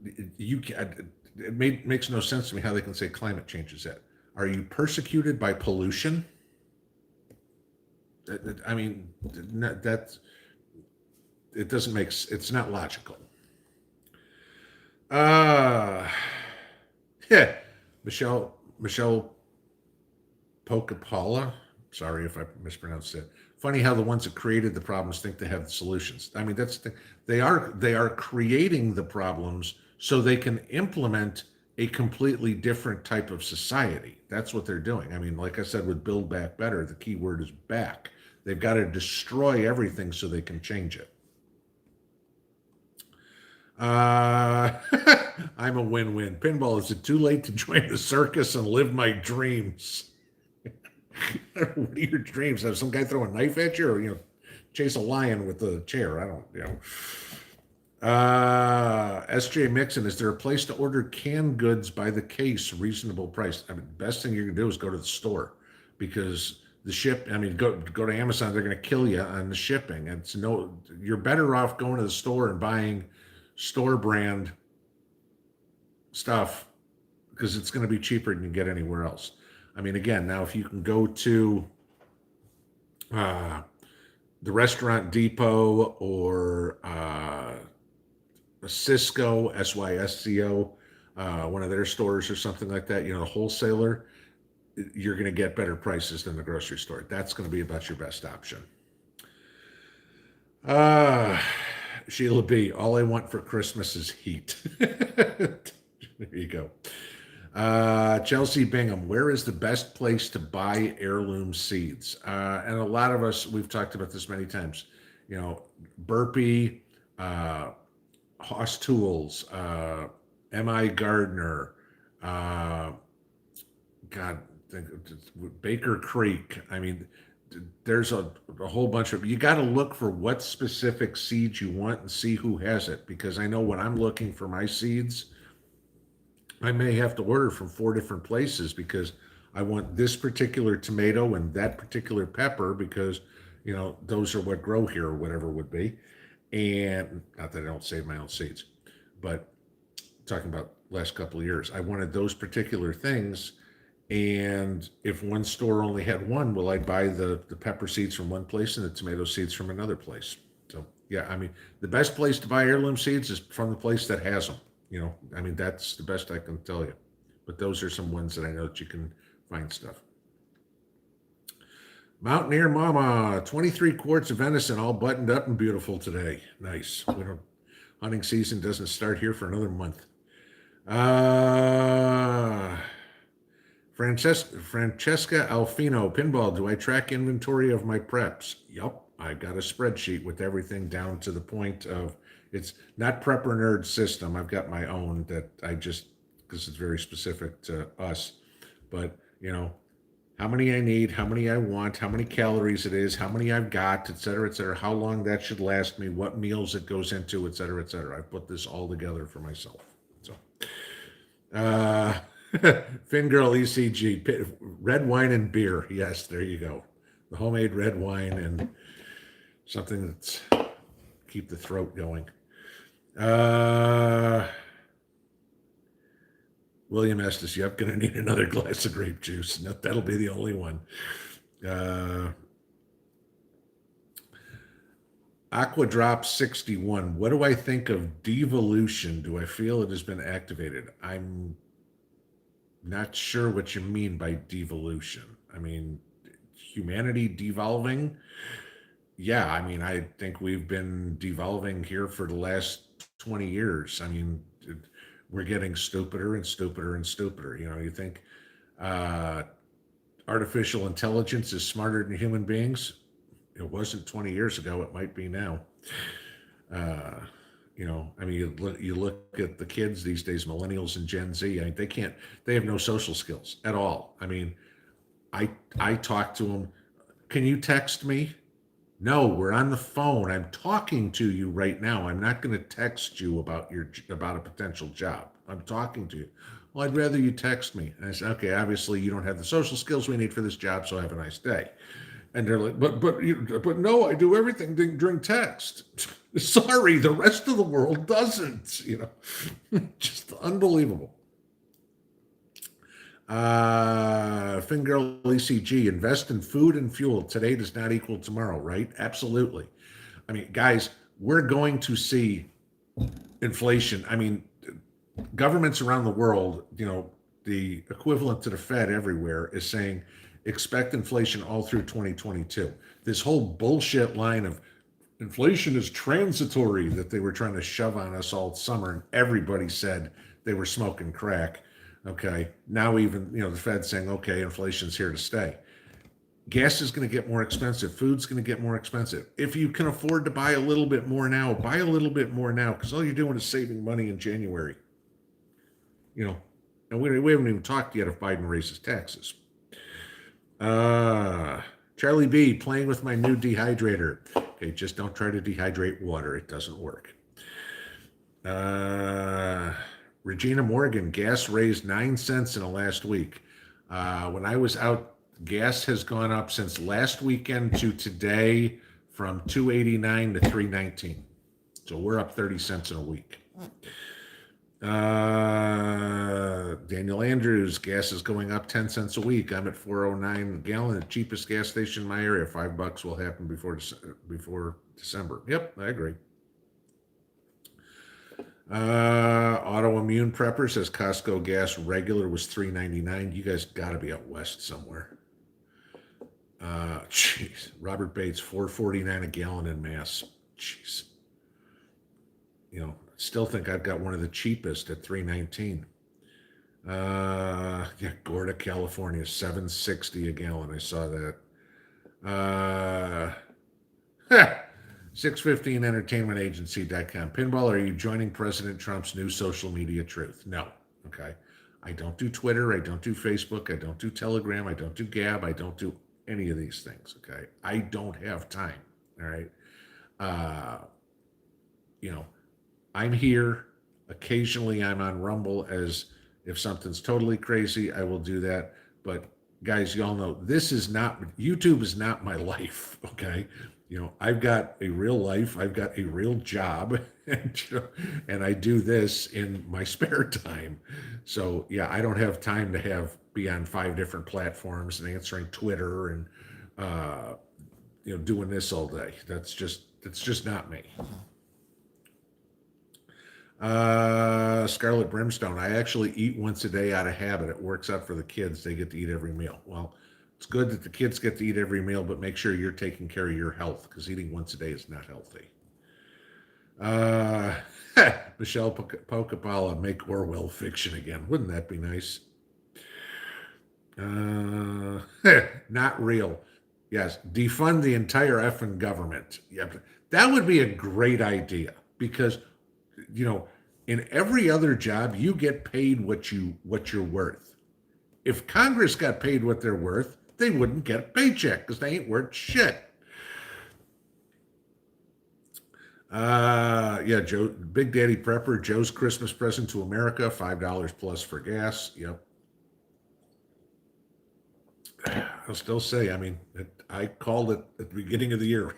It makes no sense to me how they can say climate change is that. Are you persecuted by pollution? It doesn't it's not logical. Yeah, Michelle Pocapala. Sorry if I mispronounced it. Funny how the ones that created the problems think they have the solutions. I mean, that's the thing. They are creating the problems so they can implement a completely different type of society. That's what they're doing. I mean, like I said, with Build Back Better, the key word is back. They've got to destroy everything so they can change it. I'm a win-win. Pinball, is it too late to join the circus and live my dreams? What are your dreams? Have some guy throw a knife at you, or chase a lion with a chair? I don't. SJ Mixon, is there a place to order canned goods by the case, reasonable price? I mean, best thing you can do is go to the store, because go to Amazon, they're going to kill you on the shipping. You're better off going to the store and buying store brand stuff, because it's going to be cheaper than you get anywhere else. I mean, again, now if you can go to the Restaurant Depot or Sysco, Sysco, one of their stores or something like that, a wholesaler, you're going to get better prices than the grocery store. That's going to be about your best option. Sheila B., all I want for Christmas is heat. There you go. Chelsea Bingham, where is the best place to buy heirloom seeds? And a lot of us, we've talked about this many times. Burpee, Hoss Tools, M.I. Gardner, Baker Creek. I mean, there's a whole bunch of, you got to look for what specific seeds you want and see who has it, because I know when I'm looking for my seeds, I may have to order from 4 different places because I want this particular tomato and that particular pepper, because those are what grow here, or whatever it would be. And not that I don't save my own seeds, but talking about last couple of years, I wanted those particular things. And if one store only had one, well, I'd buy the pepper seeds from one place and the tomato seeds from another place. So yeah, I mean, the best place to buy heirloom seeds is from the place that has them. That's the best I can tell you. But those are some ones that I know that you can find stuff. Mountaineer Mama, 23 quarts of venison, all buttoned up and beautiful today. Nice. Hunting season doesn't start here for another month. Uh, Francesca Alfino, Pinball, do I track inventory of my preps? Yup. I got a spreadsheet with everything down to the point of it's not Prepper Nerd system. I've got my own that I just, because it's very specific to us. But, how many I need, how many I want, how many calories it is, how many I've got, et cetera, how long that should last me, what meals it goes into, et cetera, et cetera. I put this all together for myself. So, uh, Fingirl ECG, red wine and beer. Yes, there you go. The homemade red wine and something that's keep the throat going. William Estes, yep, gonna need another glass of grape juice. No, that'll be the only one. Aqua Drop 61. What do I think of devolution? Do I feel it has been activated? I'm not sure what you mean by devolution. I mean, humanity devolving? Yeah, I mean, I think we've been devolving here for the last 20 years. I mean, we're getting stupider and stupider and stupider. You think uh, artificial intelligence is smarter than human beings? It wasn't 20 years ago. It might be now. Uh, I mean, you look at the kids these days, millennials and Gen Z. I mean, they have no social skills at all. I mean, I talk to them. Can you text me? No, we're on the phone. I'm talking to you right now. I'm not going to text you about a potential job. I'm talking to you. Well, I'd rather you text me. And I said, okay, obviously you don't have the social skills we need for this job, so have a nice day. And they're like, but no, I do everything during text. Sorry, the rest of the world doesn't. Just unbelievable. Fingirl ECG, invest in food and fuel. Today does not equal tomorrow, right? Absolutely. I mean, guys, we're going to see inflation. I mean, governments around the world, the equivalent to the Fed everywhere is saying expect inflation all through 2022. This whole bullshit line of inflation is transitory that they were trying to shove on us all summer, and everybody said they were smoking crack. Okay, now even the Fed's saying, okay, inflation's here to stay. Gas is going to get more expensive. Food's going to get more expensive. If you can afford to buy a little bit more now, buy a little bit more now, because all you're doing is saving money in January. And we haven't even talked yet if Biden raises taxes. Charlie B, playing with my new dehydrator. Okay, just don't try to dehydrate water. It doesn't work. Regina Morgan, gas raised 9 cents in the last week. When I was out, gas has gone up since last weekend to today from $2.89 to $3.19. So we're up 30 cents in a week. Daniel Andrews, gas is going up 10 cents a week. I'm at $4.09 a gallon, the cheapest gas station in my area. $5 will happen before December. Yep, I agree. Autoimmune Prepper says Costco gas regular was $3.99. You guys got to be out west somewhere. Jeez, Robert Bates, $4.49 a gallon in Mass. Jeez. Still think I've got one of the cheapest at $3.19. Gorda, California, $7.60 a gallon. I saw that. 615entertainmentagency.com. Pinball, are you joining President Trump's new social media truth? No. Okay. I don't do Twitter. I don't do Facebook. I don't do Telegram. I don't do Gab. I don't do any of these things. Okay. I don't have time. All right. I'm here. Occasionally I'm on Rumble as if something's totally crazy, I will do that. But guys, y'all know YouTube is not my life. Okay. I've got a real life. I've got a real job and I do this in my spare time. So yeah, I don't have time to be on 5 different platforms and answering Twitter and, doing this all day. It's just not me. Scarlet Brimstone, I actually eat once a day out of habit. It works out for the kids. They get to eat every meal. Well, It's good that the kids get to eat every meal, but make sure you're taking care of your health because eating once a day is not healthy. Uh, Michelle Pocapala, make Orwell fiction again. Wouldn't that be nice? Uh, Not real. Yes, defund the entire effing government. Yeah, that would be a great idea because, you know, in every other job you get paid what you're worth. If Congress got paid what they're worth, they wouldn't get a paycheck because they ain't worth shit. Yeah, Joe, Big Daddy Prepper, Joe's Christmas present to America, $5 plus for gas. Yep. I'll still say, I mean, I called it at the beginning of the year.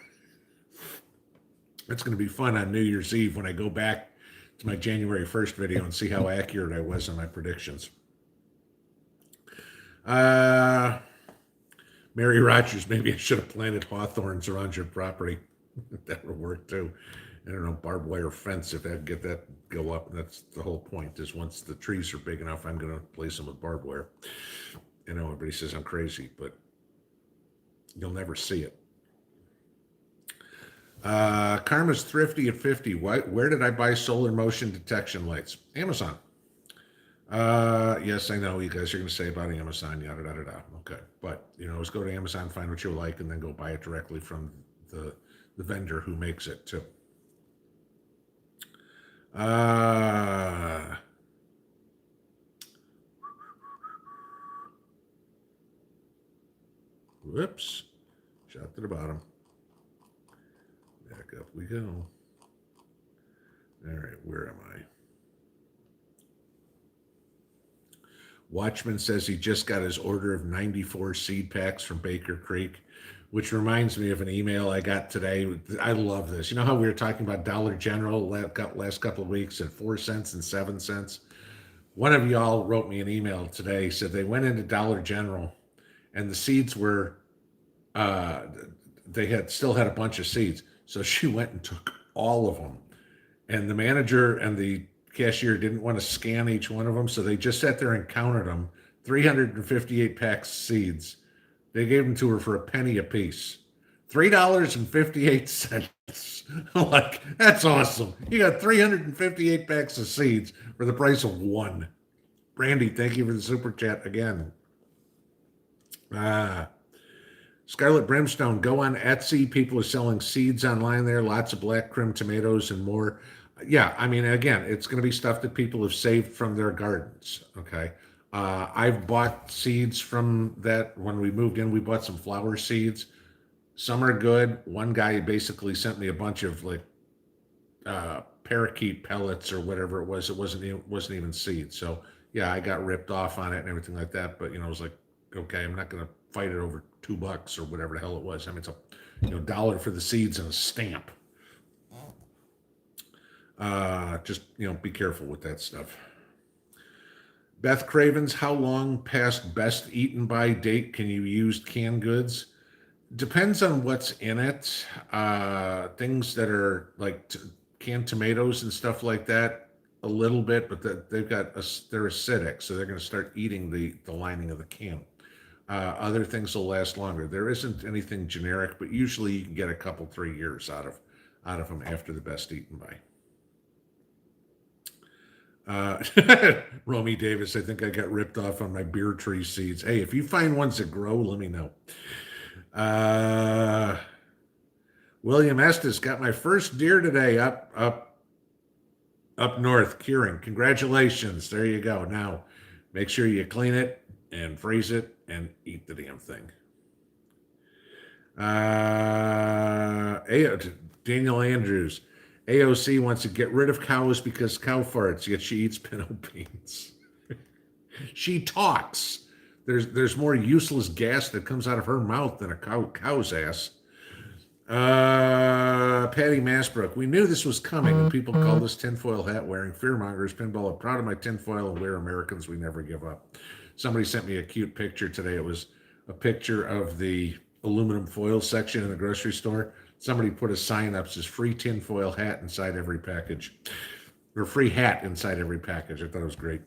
It's going to be fun on New Year's Eve when I go back to my January 1st video and see how accurate I was in my predictions. Uh, Mary Rogers, maybe I should have planted hawthorns around your property. That would work too. I don't know, barbed wire fence, if I'd get that go up. That's the whole point, is once the trees are big enough, I'm going to place them with barbed wire. I know everybody says I'm crazy, but you'll never see it. Karma's thrifty at 50. Where did I buy solar motion detection lights? Amazon. Yes, I know you guys are going to say about Amazon, yada, yada, yada. Okay. But, just go to Amazon, find what you like, and then go buy it directly from the vendor who makes it too. Whoops. Shot to the bottom. Back up we go. All right, where am I? Watchman says he just got his order of 94 seed packs from Baker Creek, which reminds me of an email I got today. I love this. You know how we were talking about Dollar General last couple of weeks at 4 cents and 7 cents? One of y'all wrote me an email today, said they went into Dollar General and the seeds were, they still had a bunch of seeds. So she went and took all of them. And the manager and the cashier didn't want to scan each one of them, so they just sat there and counted them. 358 packs of seeds. They gave them to her for a penny a piece. $3.58. I'm like, that's awesome. You got 358 packs of seeds for the price of one. Brandy, thank you for the super chat again. Scarlet Brimstone, go on Etsy. People are selling seeds online there. Lots of black crim tomatoes and more. Yeah, I mean, again, it's going to be stuff that people have saved from their gardens. Okay. I've bought seeds from that. When we moved in, we bought some flower seeds. Some are good. One guy basically sent me a bunch of like parakeet pellets or whatever it was. It wasn't even seeds. So yeah, I got ripped off on it and everything like that. But I was like, okay, I'm not going to fight it over $2 or whatever the hell it was. I mean, it's a dollar for the seeds and a stamp. Just be careful with that stuff. Beth Cravens, how long past best eaten by date can you use canned goods? Depends on what's in it. Things that are like canned tomatoes and stuff like that, a little bit, but they're acidic, so they're going to start eating the lining of the can. Other things will last longer. There isn't anything generic, but usually you can get a couple, 3 years out of them after the best eaten by. Romy Davis, I think I got ripped off on my beer tree seeds. Hey, if you find ones that grow, let me know. William Estes, got my first deer today up north, curing. Congratulations. There you go. Now, make sure you clean it and freeze it and eat the damn thing. Daniel Andrews, AOC wants to get rid of cows because cow farts, yet she eats pinto beans. She talks. There's more useless gas that comes out of her mouth than a cow's ass. Patty Massbrook, we knew this was coming, and people call this tinfoil hat wearing fearmongers. Pinball, I'm proud of my tinfoil, and we're Americans. We never give up. Somebody sent me a cute picture today. It was a picture of the aluminum foil section in the grocery store. Somebody put a sign up that says free tinfoil hat inside every package, or free hat inside every package. I thought it was great.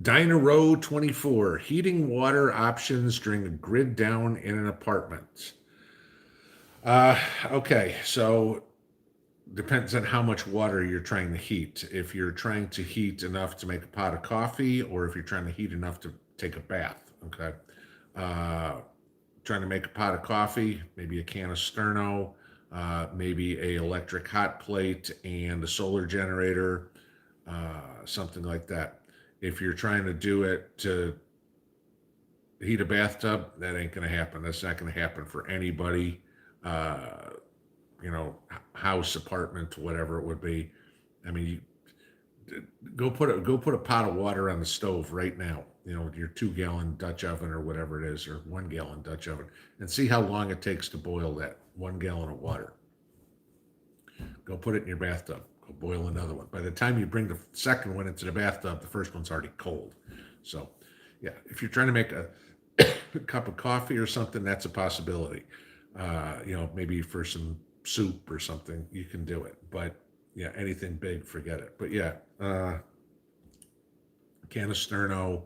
Dino 24, heating water options during a grid down in an apartment. Okay, so depends on how much water you're trying to heat. If you're trying to heat enough to make a pot of coffee, or if you're trying to heat enough to take a bath. Okay. Uh, Trying to make a pot of coffee, maybe a can of Sterno, maybe a electric hot plate and a solar generator, something like that. If you're trying to do it to heat a bathtub, that ain't going to happen. That's not going to happen for anybody. Uh, House, apartment, whatever it would be. I mean, go put a pot of water on the stove right now. Your 2 gallon Dutch oven or whatever it is, or 1 gallon Dutch oven, and see how long it takes to boil that 1 gallon of water. Go put it in your bathtub. Go boil another one. By the time you bring the second one into the bathtub, the first one's already cold. So, yeah, if you're trying to make a cup of coffee or something, that's a possibility. Maybe for some soup or something, you can do it. But yeah, anything big, forget it. But yeah, can of Sterno,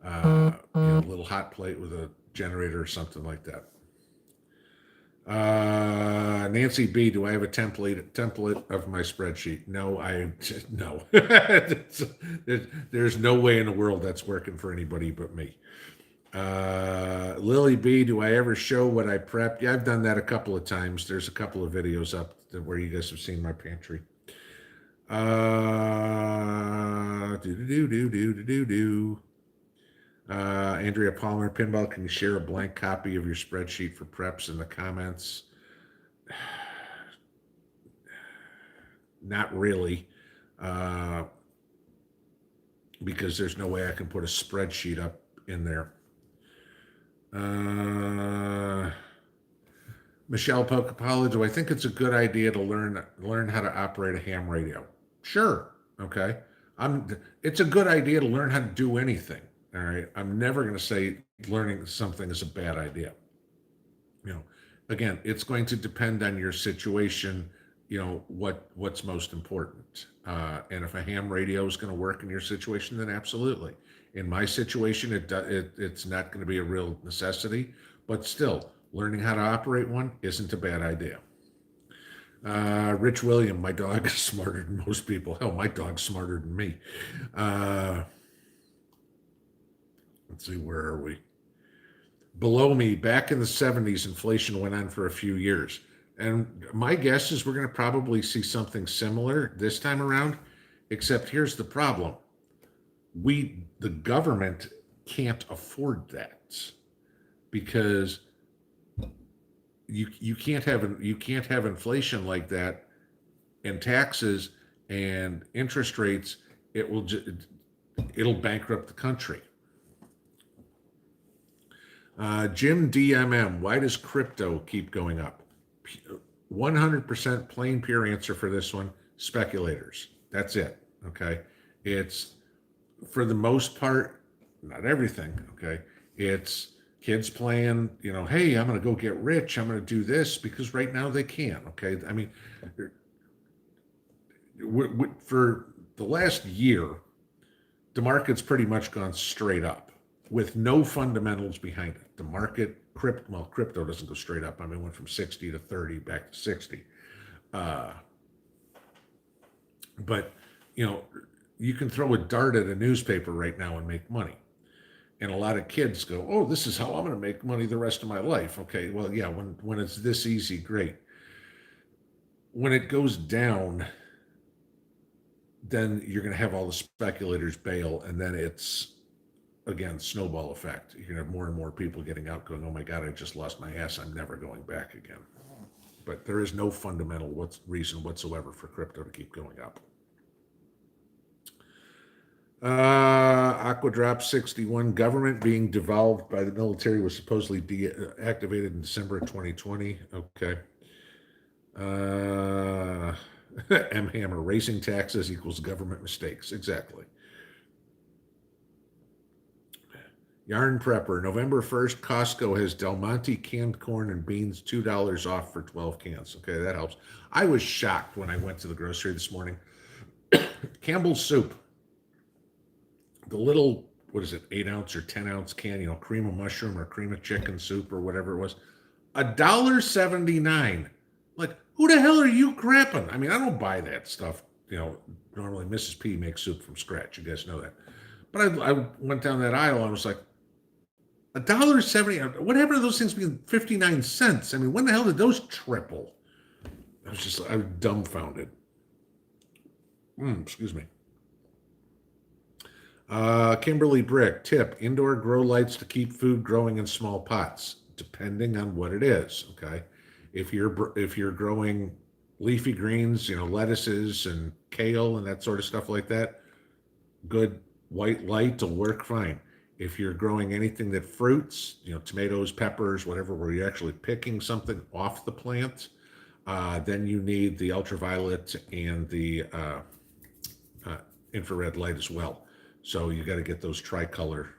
a little hot plate with a generator or something like that. Nancy B, do I have a template of my spreadsheet? No, no. There's no way in the world that's working for anybody but me. Lily B, do I ever show what I prepped? Yeah, I've done that a couple of times. There's a couple of videos up where you guys have seen my pantry. Andrea Palmer, Pinball, can you share a blank copy of your spreadsheet for preps in the comments? Not really, because there's no way I can put a spreadsheet up in there. Michelle Pocapala, do I think it's a good idea to learn how to operate a ham radio? Sure. Okay. It's a good idea to learn how to do anything. All right. I'm never going to say learning something is a bad idea. Again, it's going to depend on your situation, what's most important. And if a ham radio is going to work in your situation, then absolutely. In my situation, it's not going to be a real necessity, but still, learning how to operate one isn't a bad idea. Rich William, my dog is smarter than most people. Hell, my dog's smarter than me. Let's see, where are we? Below me, back in the 70s, inflation went on for a few years. And my guess is we're going to probably see something similar this time around, except here's the problem. The government can't afford that, because you can't have inflation like that, and taxes and interest rates. It'll bankrupt the country. Jim DMM, why does crypto keep going up? 100% plain pure answer for this one: speculators. That's it. Okay, it's, for the most part, not everything. Okay, it's kids playing, hey, I'm going to go get rich. I'm going to do this because right now they can. Okay. I mean, for the last year, the market's pretty much gone straight up with no fundamentals behind it. The market, crypto doesn't go straight up. I mean, it went from 60 to 30 back to 60. But, you can throw a dart at a newspaper right now and make money. And a lot of kids go, oh, this is how I'm going to make money the rest of my life. Okay, well, yeah, when it's this easy, great. When it goes down, then you're going to have all the speculators bail, and then it's, again, snowball effect. You're going to have more and more people getting out going, oh my God, I just lost my ass. I'm never going back again. But there is no fundamental reason whatsoever for crypto to keep going up. Aquadrop 61, government being devolved by the military was supposedly deactivated in December of 2020. Okay. M Hammer, raising taxes equals government mistakes. Exactly. Yarn Prepper, November 1st, Costco has Del Monte canned corn and beans $2 off for 12 cans. Okay, that helps. I was shocked when I went to the grocery this morning. Campbell's soup, the little what is it, 8 ounce or 10 ounce can, cream of mushroom or cream of chicken soup or whatever it was. $1.79. Like, who the hell are you crapping? I mean, I don't buy that stuff. Normally Mrs. P makes soup from scratch. You guys know that. But I went down that aisle and I was like, $1.70. What happened to those things being 59 cents? I mean, when the hell did those triple? I was dumbfounded. Excuse me. Kimberly Brick, tip, indoor grow lights to keep food growing in small pots, depending on what it is, okay? If you're growing leafy greens, lettuces and kale and that sort of stuff like that, good white light will work fine. If you're growing anything that fruits, tomatoes, peppers, whatever, where you're actually picking something off the plant, then you need the ultraviolet and the infrared light as well. So you got to get those tricolor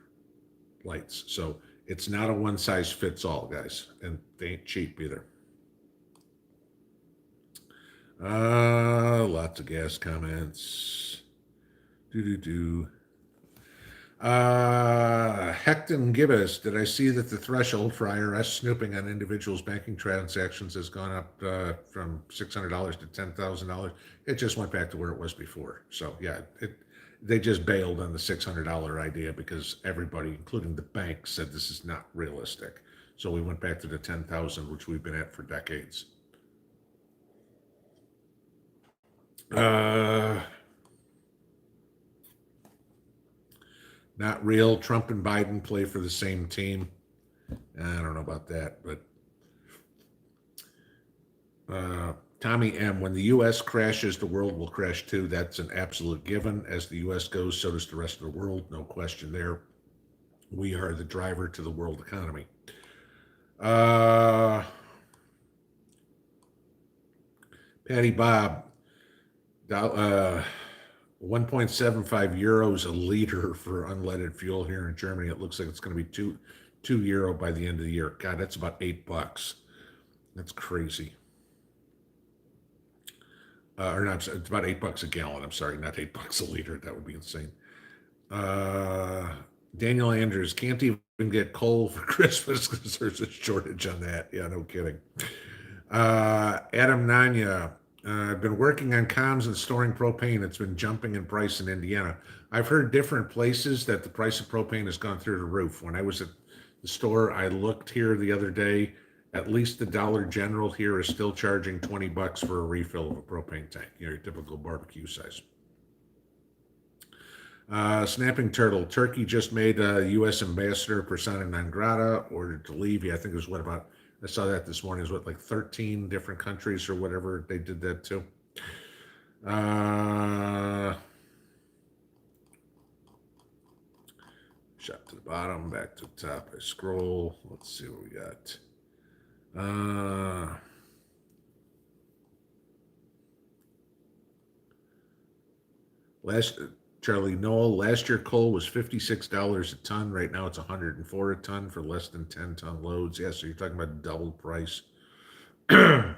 lights. So it's not a one size fits all, guys, and they ain't cheap either. Lots of gas comments. Hecton Gibbous, did I see that the threshold for IRS snooping on individuals' banking transactions has gone up from $600 to $10,000? It just went back to where it was before. So yeah, they just bailed on the $600 idea because everybody, including the bank, said this is not realistic. So we went back to the 10,000, which we've been at for decades. Not real. Trump and Biden play for the same team. I don't know about that, but Tommy M, when the U.S. crashes, the world will crash too. That's an absolute given. As the U.S. goes, so does the rest of the world. No question there. We are the driver to the world economy. Patty Bob, 1.75 euros a liter for unleaded fuel here in Germany. It looks like it's going to be two euro by the end of the year. God, that's about $8. That's crazy. Or not, it's about $8 a gallon. I'm sorry, not $8 a liter. That would be insane. Daniel Andrews, can't even get coal for Christmas because there's a shortage on that. Yeah, no kidding. Adam Nanya, I've been working on comms and storing propane. It's been jumping in price in Indiana. I've heard different places that the price of propane has gone through the roof. When I was at the store, I looked here the other day. At least the Dollar General here is still charging $20 for a refill of a propane tank, your typical barbecue size. Snapping Turtle, Turkey just made a U.S. ambassador persona non grata, ordered to leave. Yeah, I think it was I saw that this morning. It was like 13 different countries or whatever they did that to. Shot to the bottom, back to the top. I scroll. Let's see what we got. Charlie Noel, last year coal was $56 a ton. Right now it's $104 a ton for less than 10-ton loads. Yeah, so you're talking about double price. Oh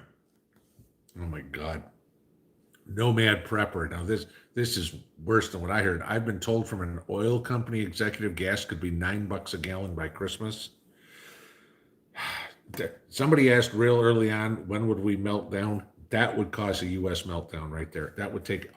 my God. Nomad Prepper. Now this is worse than what I heard. I've been told from an oil company executive gas could be $9 a gallon by Christmas. Somebody asked real early on, when would we melt down? That would cause a U.S. meltdown right there. That would take,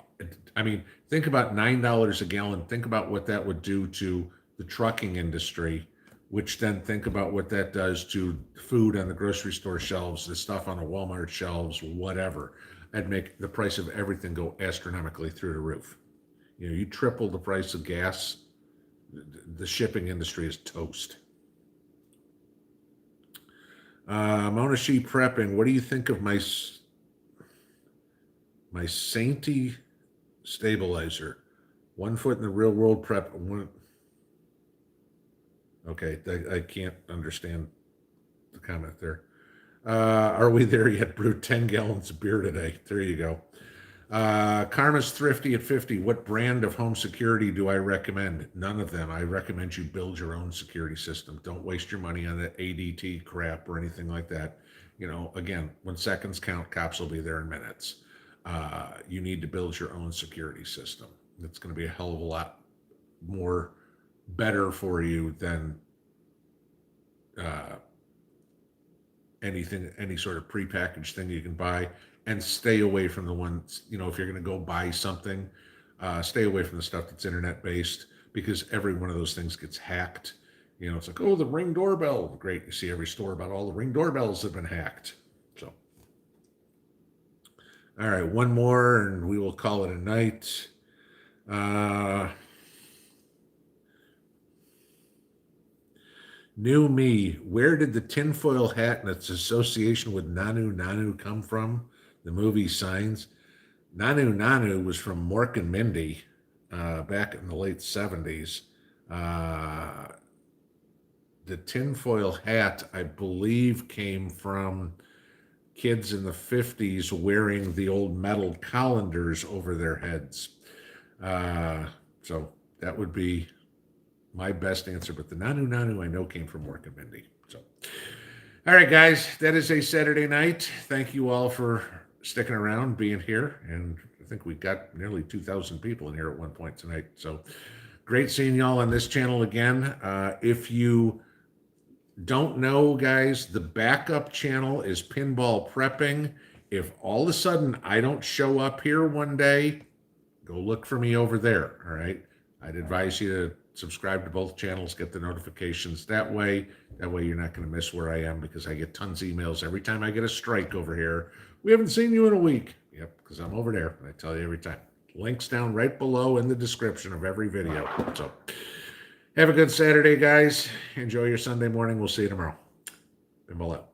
I mean, think about $9 a gallon. Think about what that would do to the trucking industry, which then think about what that does to food on the grocery store shelves, the stuff on the Walmart shelves, whatever. That'd make the price of everything go astronomically through the roof. You triple the price of gas, the shipping industry is toast. Mona She Prepping, what do you think of my Sainty stabilizer? 1 foot in the real world prep. Okay, I can't understand the comment there. Are we there yet? Brewed 10 gallons of beer today. There you go. Karma's Thrifty at 50. What brand of home security do I recommend? None of them. I recommend you build your own security system. Don't waste your money on that ADT crap or anything like that. Again, when seconds count, cops will be there in minutes. You need to build your own security system. It's going to be a hell of a lot more better for you than uh, any sort of prepackaged thing you can buy. And stay away from the ones, if you're going to go buy something, stay away from the stuff that's internet based, because every one of those things gets hacked. It's like, oh, the Ring doorbell. Great. You see every store about all the Ring doorbells have been hacked. So, all right, one more and we will call it a night. New me, where did the tinfoil hat and its association with Nanu Nanu come from? The movie Signs. Nanu Nanu was from Mork and Mindy back in the late 70s. The tinfoil hat, I believe, came from kids in the 50s wearing the old metal colanders over their heads. So that would be my best answer. But the Nanu Nanu I know came from Mork and Mindy. So, all right, guys, that is a Saturday night. Thank you all for sticking around, being here. And I think we got nearly 2,000 people in here at one point tonight. So great seeing y'all on this channel again. If you don't know, guys, the backup channel is Pinball Prepping. If all of a sudden I don't show up here one day, go look for me over there, all right? I'd advise you to subscribe to both channels, get the notifications that way. That way you're not going to miss where I am, because I get tons of emails every time I get a strike over here. We haven't seen you in a week. Yep, because I'm over there, and I tell you every time. Links down right below in the description of every video. So have a good Saturday, guys. Enjoy your Sunday morning. We'll see you tomorrow. Pinball out.